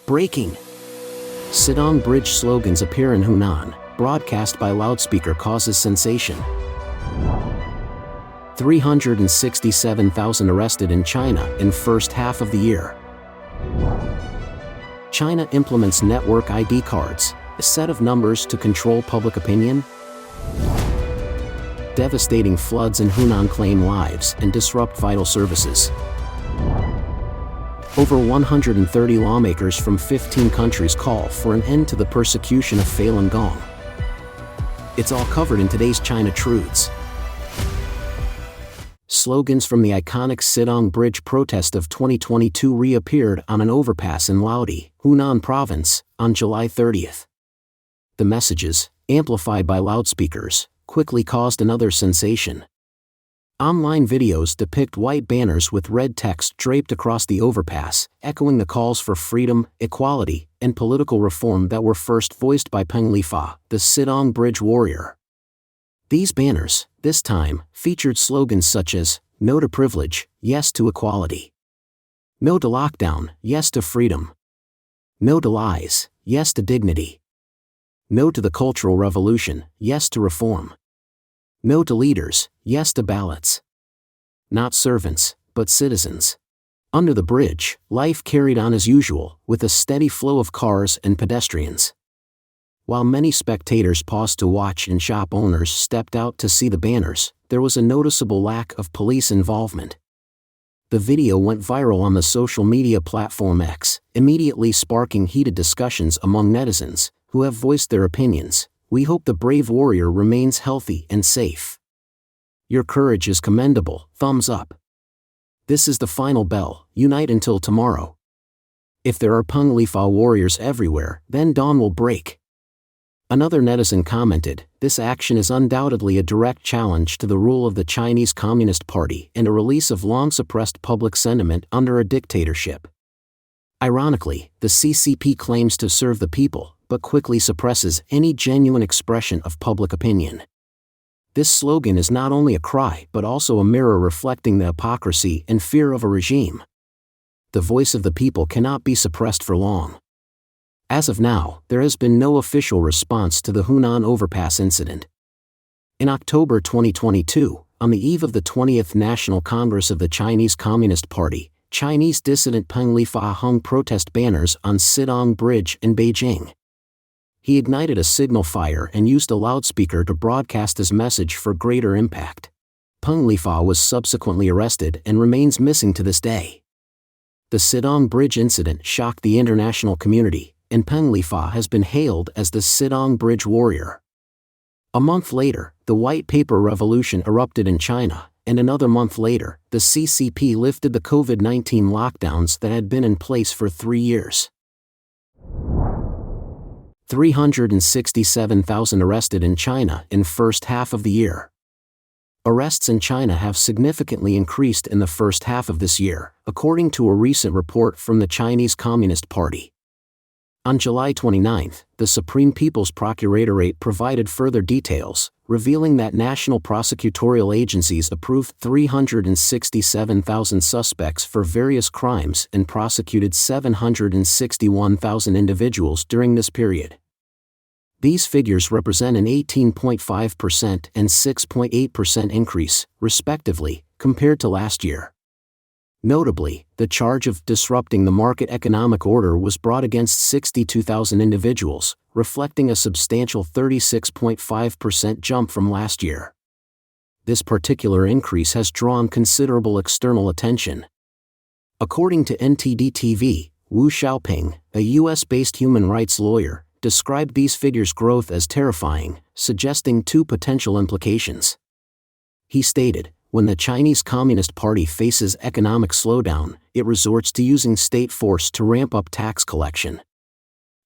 Breaking! Sitong Bridge slogans appear in Hunan, broadcast by loudspeaker causes sensation. 367,000 arrested in China in first half of the year. China implements network ID cards, a set of numbers to control public opinion. Devastating floods in Hunan claim lives and disrupt vital services. Over 130 lawmakers from 15 countries call for an end to the persecution of Falun Gong. It's all covered in today's China Truths. Slogans from the iconic Sitong Bridge protest of 2022 reappeared on an overpass in Laodi, Hunan Province, on July 30th. The messages, amplified by loudspeakers, quickly caused another sensation. Online videos depict white banners with red text draped across the overpass, echoing the calls for freedom, equality, and political reform that were first voiced by Peng Lifa, the Sitong Bridge warrior. These banners, this time, featured slogans such as, "No to privilege, yes to equality." "No to lockdown, yes to freedom." "No to lies, yes to dignity." "No to the cultural revolution, yes to reform." "No to leaders, yes to ballots." Not servants, but citizens. Under the bridge, life carried on as usual, with a steady flow of cars and pedestrians. While many spectators paused to watch and shop owners stepped out to see the banners, there was a noticeable lack of police involvement. The video went viral on the social media platform X, immediately sparking heated discussions among netizens, who have voiced their opinions. "We hope the brave warrior remains healthy and safe. Your courage is commendable, thumbs up. This is the final bell, unite until tomorrow. If there are Peng Lifa warriors everywhere, then dawn will break." Another netizen commented, "This action is undoubtedly a direct challenge to the rule of the Chinese Communist Party and a release of long-suppressed public sentiment under a dictatorship." Ironically, the CCP claims to serve the people, but quickly suppresses any genuine expression of public opinion. This slogan is not only a cry but also a mirror reflecting the hypocrisy and fear of a regime. The voice of the people cannot be suppressed for long. As of now, there has been no official response to the Hunan overpass incident. In October 2022, on the eve of the 20th National Congress of the Chinese Communist Party, Chinese dissident Peng Lifa hung protest banners on Sitong Bridge in Beijing. He ignited a signal fire and used a loudspeaker to broadcast his message for greater impact. Peng Lifa was subsequently arrested and remains missing to this day. The Sitong Bridge incident shocked the international community, and Peng Lifa has been hailed as the Sitong Bridge warrior. A month later, the White Paper Revolution erupted in China, and another month later, the CCP lifted the COVID-19 lockdowns that had been in place for 3 years. 367,000 arrested in China in first half of the year. Arrests in China have significantly increased in the first half of this year, according to a recent report from the Chinese Communist Party. On July 29, the Supreme People's Procuratorate provided further details, revealing that national prosecutorial agencies approved 367,000 suspects for various crimes and prosecuted 761,000 individuals during this period. These figures represent an 18.5% and 6.8% increase, respectively, compared to last year. Notably, the charge of disrupting the market economic order was brought against 62,000 individuals, reflecting a substantial 36.5% jump from last year. This particular increase has drawn considerable external attention. According to NTD-TV, Wu Xiaoping, a US-based human rights lawyer, described these figures' growth as terrifying, suggesting two potential implications. He stated, "When the Chinese Communist Party faces economic slowdown, it resorts to using state force to ramp up tax collection.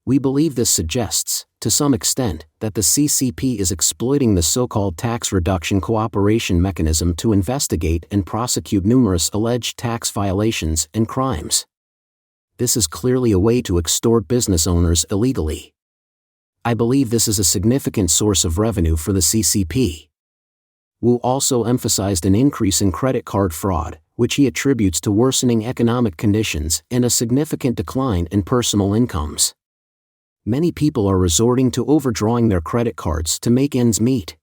We believe this suggests, to some extent, that the CCP is exploiting the so-called tax reduction cooperation mechanism to investigate and prosecute numerous alleged tax violations and crimes. This is clearly a way to extort business owners illegally. I believe this is a significant source of revenue for the CCP." Wu also emphasized an increase in credit card fraud, which he attributes to worsening economic conditions and a significant decline in personal incomes. Many people are resorting to overdrawing their credit cards to make ends meet.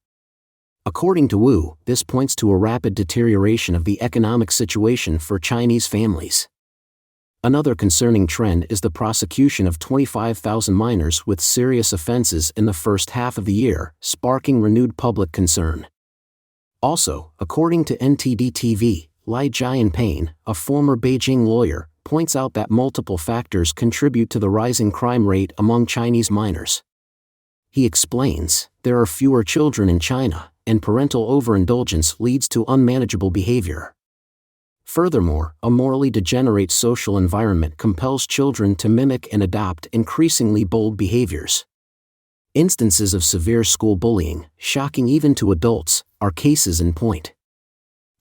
According to Wu, this points to a rapid deterioration of the economic situation for Chinese families. Another concerning trend is the prosecution of 25,000 minors with serious offenses in the first half of the year, sparking renewed public concern. Also, according to NTD-TV, Lai Jianping, a former Beijing lawyer, points out that multiple factors contribute to the rising crime rate among Chinese minors. He explains, there are fewer children in China, and parental overindulgence leads to unmanageable behavior. Furthermore, a morally degenerate social environment compels children to mimic and adopt increasingly bold behaviors. Instances of severe school bullying, shocking even to adults, are cases in point.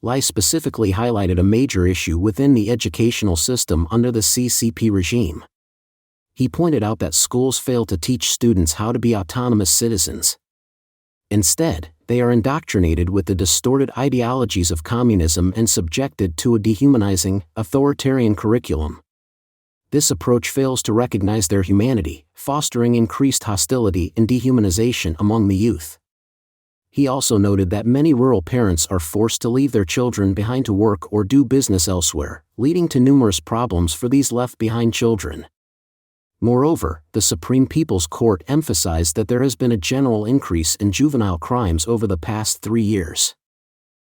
Lai specifically highlighted a major issue within the educational system under the CCP regime. He pointed out that schools fail to teach students how to be autonomous citizens. Instead, they are indoctrinated with the distorted ideologies of communism and subjected to a dehumanizing, authoritarian curriculum. This approach fails to recognize their humanity, fostering increased hostility and dehumanization among the youth. He also noted that many rural parents are forced to leave their children behind to work or do business elsewhere, leading to numerous problems for these left-behind children. Moreover, the Supreme People's Court emphasized that there has been a general increase in juvenile crimes over the past 3 years.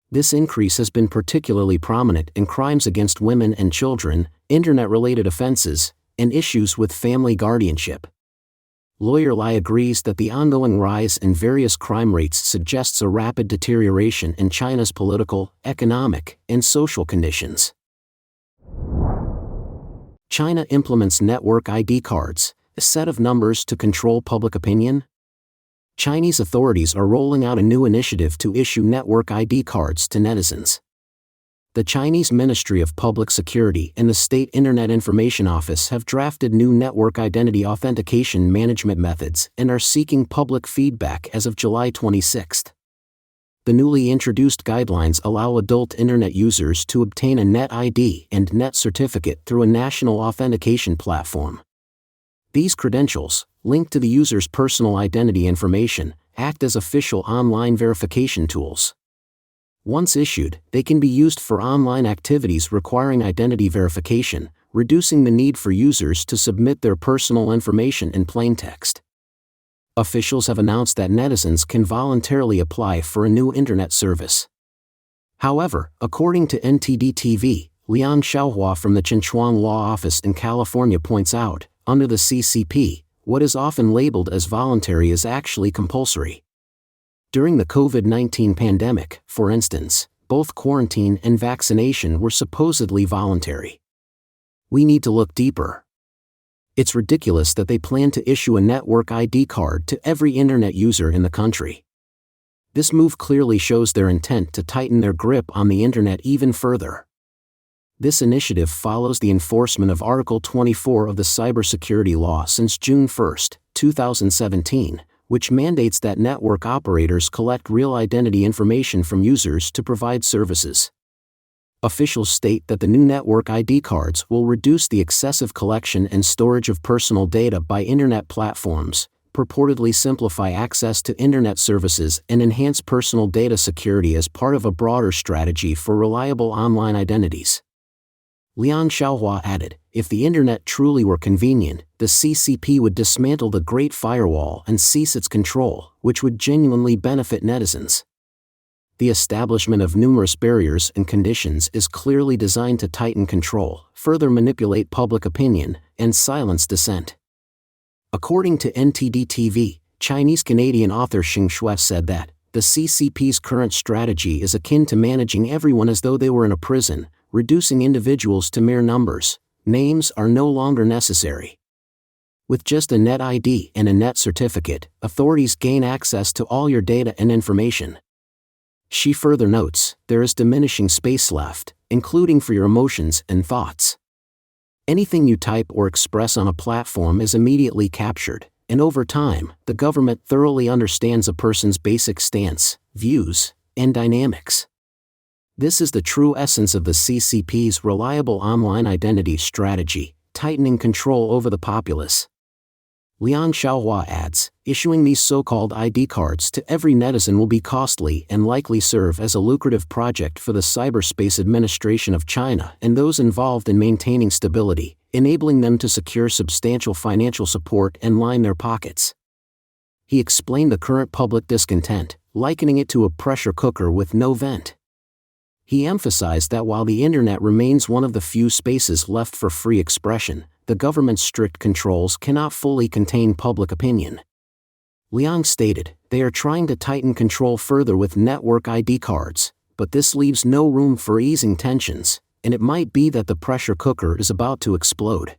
This increase has been particularly prominent in crimes against women and children, internet-related offenses, and issues with family guardianship. Lawyer Lai agrees that the ongoing rise in various crime rates suggests a rapid deterioration in China's political, economic, and social conditions. China implements network ID cards, a set of numbers to control public opinion. Chinese authorities are rolling out a new initiative to issue network ID cards to netizens. The Chinese Ministry of Public Security and the State Internet Information Office have drafted new network identity authentication management methods and are seeking public feedback as of July 26. The newly introduced guidelines allow adult Internet users to obtain a net ID and net certificate through a national authentication platform. These credentials, linked to the user's personal identity information, act as official online verification tools. Once issued, they can be used for online activities requiring identity verification, reducing the need for users to submit their personal information in plain text. Officials have announced that netizens can voluntarily apply for a new internet service. However, according to NTD-TV, Liang Xiaohua from the Chinchuan Law Office in California points out, under the CCP, what is often labeled as voluntary is actually compulsory. During the COVID-19 pandemic, for instance, both quarantine and vaccination were supposedly voluntary. We need to look deeper. It's ridiculous that they plan to issue a network ID card to every internet user in the country. This move clearly shows their intent to tighten their grip on the internet even further. This initiative follows the enforcement of Article 24 of the Cybersecurity Law since June 1, 2017, which mandates that network operators collect real identity information from users to provide services. Officials state that the new network ID cards will reduce the excessive collection and storage of personal data by internet platforms, purportedly simplify access to internet services and enhance personal data security as part of a broader strategy for reliable online identities. Liang Xiaohua added, if the internet truly were convenient, the CCP would dismantle the Great Firewall and cease its control, which would genuinely benefit netizens. The establishment of numerous barriers and conditions is clearly designed to tighten control, further manipulate public opinion, and silence dissent. According to NTD-TV, Chinese-Canadian author Xing Shui said that, the CCP's current strategy is akin to managing everyone as though they were in a prison, reducing individuals to mere numbers. Names are no longer necessary. With just a net ID and a net certificate, authorities gain access to all your data and information. She further notes, there is diminishing space left, including for your emotions and thoughts. Anything you type or express on a platform is immediately captured, and over time, the government thoroughly understands a person's basic stance, views, and dynamics. This is the true essence of the CCP's reliable online identity strategy, tightening control over the populace. Liang Xiaohua adds, issuing these so-called ID cards to every netizen will be costly and likely serve as a lucrative project for the Cyberspace Administration of China and those involved in maintaining stability, enabling them to secure substantial financial support and line their pockets. He explained the current public discontent, likening it to a pressure cooker with no vent. He emphasized that while the internet remains one of the few spaces left for free expression, the government's strict controls cannot fully contain public opinion. Liang stated, they are trying to tighten control further with network ID cards, but this leaves no room for easing tensions, and it might be that the pressure cooker is about to explode.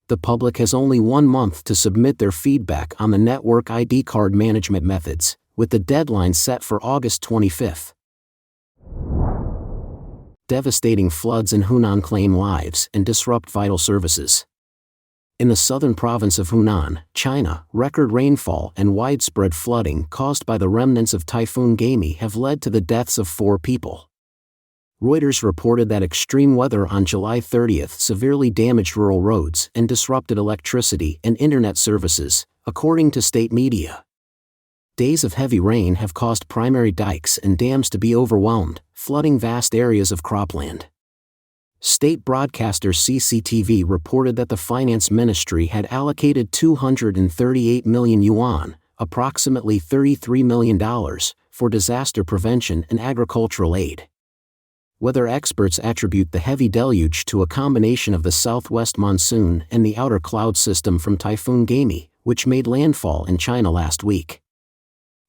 The public has only 1 month to submit their feedback on the network ID card management methods, with the deadline set for August 25. Devastating floods in Hunan claim lives and disrupt vital services. In the southern province of Hunan, China, record rainfall and widespread flooding caused by the remnants of Typhoon Gami have led to the deaths of 4 people. Reuters reported that extreme weather on July 30 severely damaged rural roads and disrupted electricity and internet services, according to state media. Days of heavy rain have caused primary dikes and dams to be overwhelmed, flooding vast areas of cropland. State broadcaster CCTV reported that the finance ministry had allocated 238 million yuan, approximately $33 million, for disaster prevention and agricultural aid. Weather experts attribute the heavy deluge to a combination of the southwest monsoon and the outer cloud system from Typhoon Gami, which made landfall in China last week.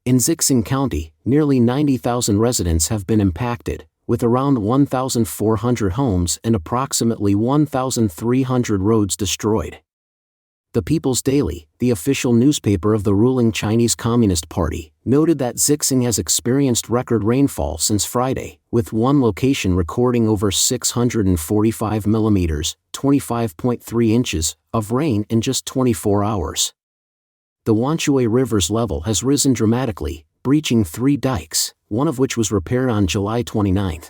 In Zixing County, nearly 90,000 residents have been impacted, with around 1,400 homes and approximately 1,300 roads destroyed. The People's Daily, the official newspaper of the ruling Chinese Communist Party, noted that Zixing has experienced record rainfall since Friday, with one location recording over 645 millimeters, 25.3 inches, of rain in just 24 hours. The Wanshui River's level has risen dramatically, breaching 3 dikes, one of which was repaired on July 29.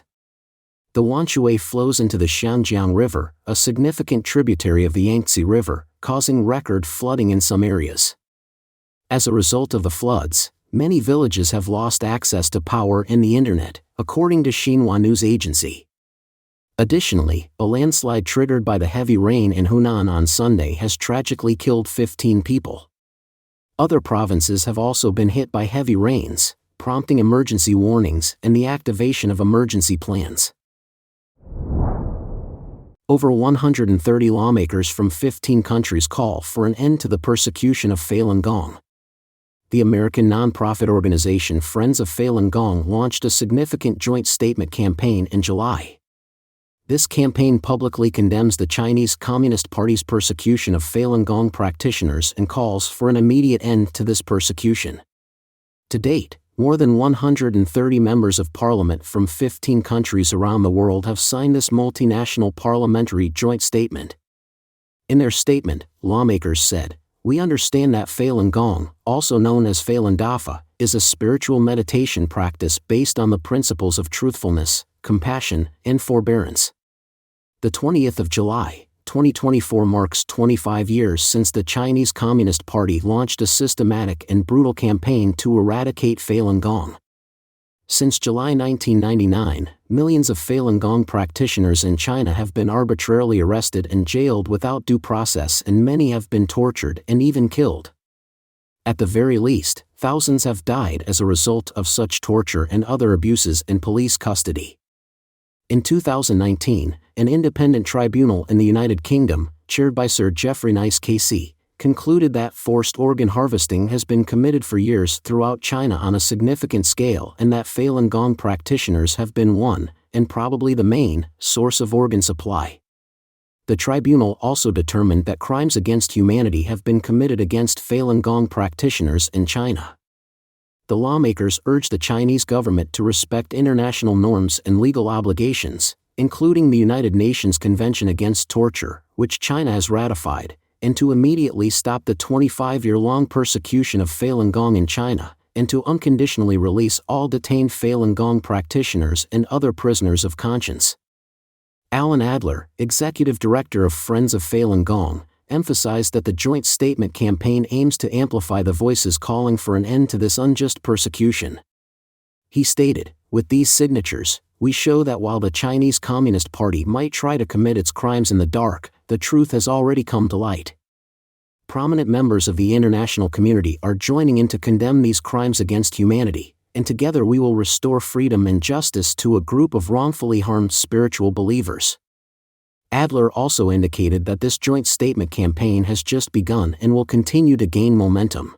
The Wanshui flows into the Xiangjiang River, a significant tributary of the Yangtze River, causing record flooding in some areas. As a result of the floods, many villages have lost access to power and the internet, according to Xinhua News Agency. Additionally, a landslide triggered by the heavy rain in Hunan on Sunday has tragically killed 15 people. Other provinces have also been hit by heavy rains, prompting emergency warnings and the activation of emergency plans. Over 130 lawmakers from 15 countries call for an end to the persecution of Falun Gong. The American nonprofit organization Friends of Falun Gong launched a significant joint statement campaign in July. This campaign publicly condemns the Chinese Communist Party's persecution of Falun Gong practitioners and calls for an immediate end to this persecution. To date, more than 130 members of parliament from 15 countries around the world have signed this multinational parliamentary joint statement. In their statement, lawmakers said, "We understand that Falun Gong, also known as Falun Dafa, is a spiritual meditation practice based on the principles of truthfulness, compassion, and forbearance." The 20th of July, 2024 marks 25 years since the Chinese Communist Party launched a systematic and brutal campaign to eradicate Falun Gong. Since July 1999, millions of Falun Gong practitioners in China have been arbitrarily arrested and jailed without due process, and many have been tortured and even killed. At the very least, thousands have died as a result of such torture and other abuses in police custody. In 2019, an independent tribunal in the United Kingdom, chaired by Sir Geoffrey Nice KC, concluded that forced organ harvesting has been committed for years throughout China on a significant scale, and that Falun Gong practitioners have been one, and probably the main, source of organ supply. The tribunal also determined that crimes against humanity have been committed against Falun Gong practitioners in China. The lawmakers urged the Chinese government to respect international norms and legal obligations, including the United Nations Convention Against Torture, which China has ratified, and to immediately stop the 25-year-long persecution of Falun Gong in China, and to unconditionally release all detained Falun Gong practitioners and other prisoners of conscience. Alan Adler, executive director of Friends of Falun Gong, emphasized that the joint statement campaign aims to amplify the voices calling for an end to this unjust persecution. He stated, "With these signatures, we show that while the Chinese Communist Party might try to commit its crimes in the dark, the truth has already come to light. Prominent members of the international community are joining in to condemn these crimes against humanity, and together we will restore freedom and justice to a group of wrongfully harmed spiritual believers." Adler also indicated that this joint statement campaign has just begun and will continue to gain momentum.